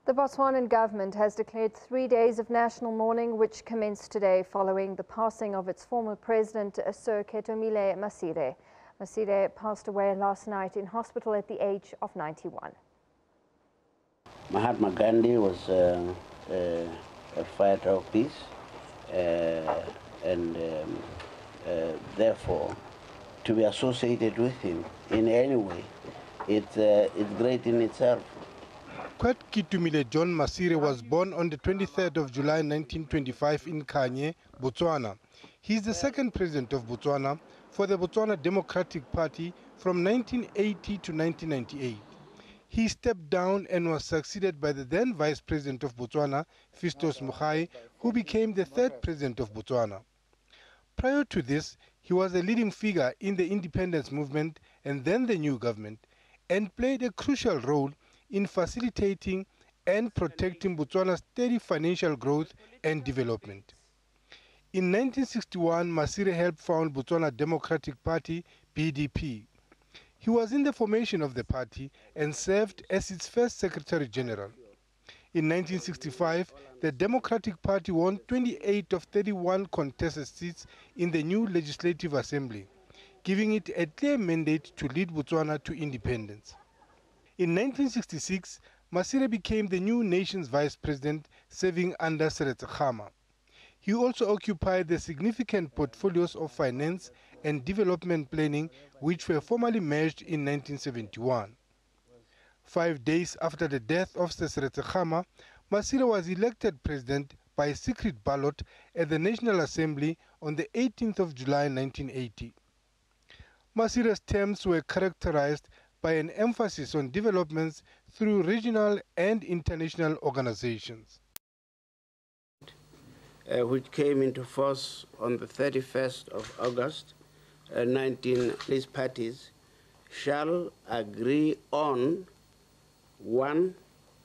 The Botswanan government has declared 3 days of national mourning, which commenced today following the passing of its former president, Sir Ketumile Masire. Masire passed away last night in hospital at the age of 91. Mahatma Gandhi was a fighter of peace, and therefore, to be associated with him in any way, it's great in itself. Ketumile John Masire was born on the 23rd of July 1925 in Kanye, Botswana. He is the second president of Botswana for the Botswana Democratic Party from 1980 to 1998. He stepped down and was succeeded by the then Vice President of Botswana, Festus Mogae, who became the third President of Botswana. Prior to this, he was a leading figure in the independence movement and then the new government, and played a crucial role in facilitating and protecting Botswana's steady financial growth and development. In 1961, Masire helped found Botswana Democratic Party, BDP. He was in the formation of the party and served as its first Secretary General. In 1965, the Democratic Party won 28 of 31 contested seats in the new Legislative Assembly, giving it a clear mandate to lead Botswana to independence. In 1966, Masire became the new nation's vice president, serving under Seretse Khama. He also occupied the significant portfolios of finance and development planning, which were formally merged in 1971. 5 days after the death of Seretse Khama, Masire was elected president by secret ballot at the National Assembly on the 18th of July 1980. Masire's terms were characterized by an emphasis on developments through regional and international organizations. Which came into force on the 31st of August, 19 police parties shall agree on 1.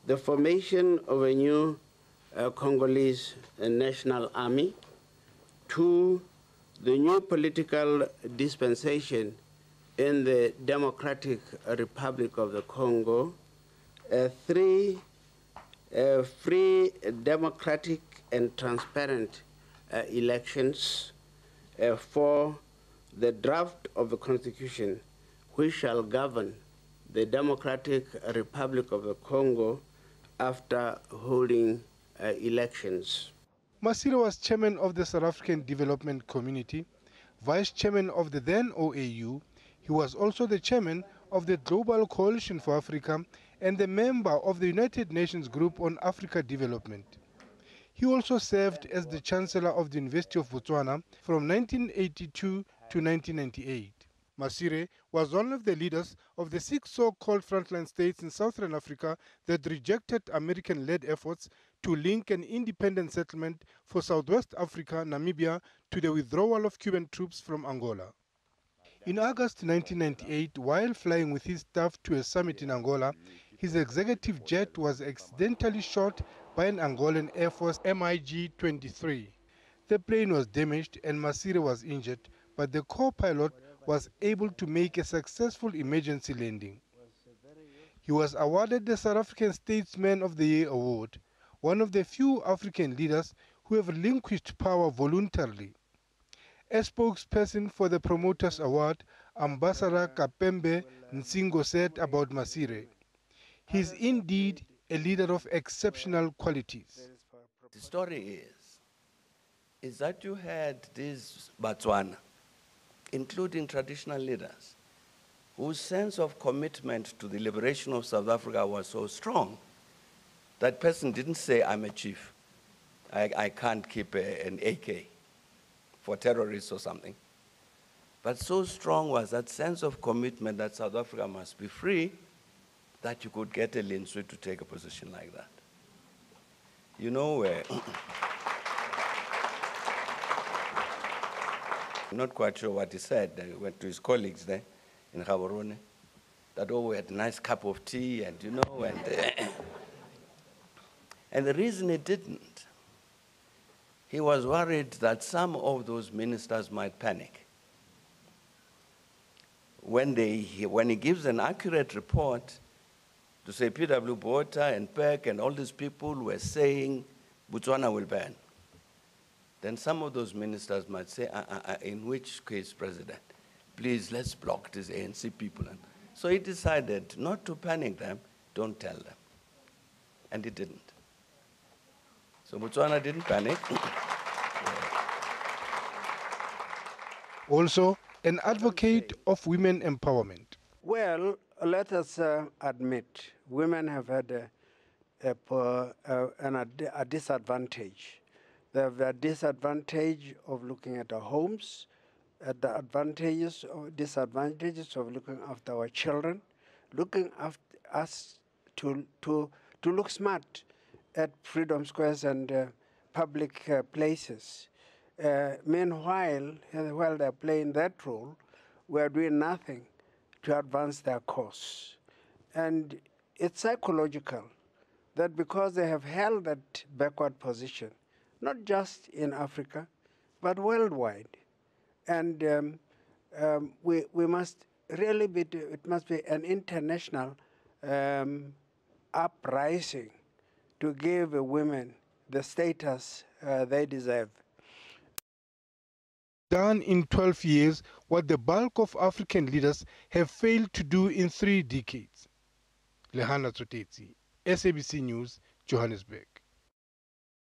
The formation of a new Congolese National Army, 2. The new political dispensation in the Democratic Republic of the Congo, 3. Free, democratic, and transparent elections, 4. The draft of the Constitution, which shall govern the Democratic Republic of the Congo after holding elections. Masire was chairman of the South African Development Community, vice chairman of the then OAU. He was also the chairman of the Global Coalition for Africa and the member of the United Nations Group on Africa Development. He also served as the Chancellor of the University of Botswana from 1982 to 1998. Masire was one of the leaders of the 6 so-called frontline states in Southern Africa that rejected American-led efforts to link an independent settlement for Southwest Africa, Namibia, to the withdrawal of Cuban troops from Angola. In August 1998, while flying with his staff to a summit in Angola, his executive jet was accidentally shot by an Angolan Air Force MiG-23. The plane was damaged and Masire was injured, but the co-pilot was able to make a successful emergency landing. He was awarded the South African Statesman of the Year award, one of the few African leaders who have relinquished power voluntarily. A spokesperson for the Promoters Award, Ambassador Kapembe Nsingo, said about Masire, "He is indeed a leader of exceptional qualities." The story is that you had this Botswana, including traditional leaders, whose sense of commitment to the liberation of South Africa was so strong that person didn't say, "I'm a chief. I can't keep an AK for terrorists or something." But so strong was that sense of commitment that South Africa must be free that you could get a Linswe to take a position like that. You know, I'm not quite sure what he said. He went to his colleagues there in Gaborone, that, oh, we had a nice cup of tea, and you know, and the reason he didn't, he was worried that some of those ministers might panic. When he gives an accurate report to say P.W. Botha and Peck and all these people were saying Botswana will ban. Then some of those ministers might say, in which case, President, please, let's block these ANC people. And so he decided not to panic them, don't tell them. And he didn't. So Botswana didn't panic. Also, an advocate of women empowerment. Well, let us admit, women have had a disadvantage. They have the disadvantage of looking at our homes, at the disadvantages of looking after our children, looking after us to look smart at freedom squares and public places. Meanwhile, while they're playing that role, we are doing nothing to advance their cause. And it's psychological that because they have held that backward position, not just in Africa, but worldwide. And we must really be, it must be an international uprising to give women the status they deserve. Done in 12 years what the bulk of African leaders have failed to do in 3 decades. Lehana Tsotetsi, SABC News, Johannesburg.